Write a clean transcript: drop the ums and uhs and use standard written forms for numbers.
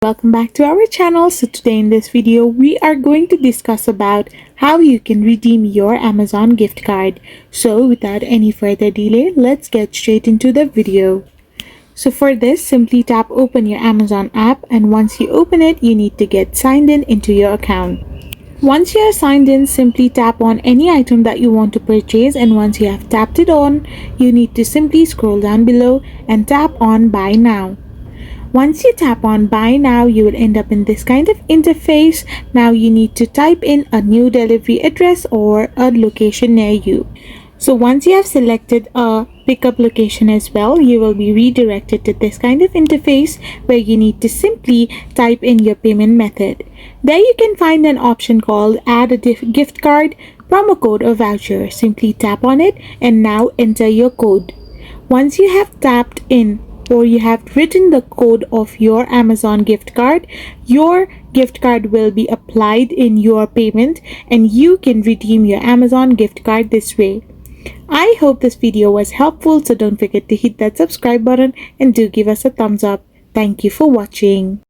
Welcome back to our channel. So today in this video we are going to discuss about how you can redeem your Amazon gift card. So without any further delay, let's get straight into the video. So for this, simply tap open your Amazon app, and once you open it, you need to get signed in into your account. Once you are signed in, simply tap on any item that you want to purchase, and once you have tapped it on, you need to simply scroll down below and tap on buy now. Once you tap on buy now, you will end up in this kind of interface. Now you need to type in a new delivery address or a location near you. So once you have selected a pickup location as well, you will be redirected to this kind of interface where you need to simply type in your payment method. There you can find an option called add a gift card, promo code or voucher. Simply tap on it and now enter your code. Once you have tapped in or you have written the code of your Amazon gift card, your gift card will be applied in your payment and you can redeem your Amazon gift card this way. I hope this video was helpful, so don't forget to hit that subscribe button and do give us a thumbs up. Thank you for watching.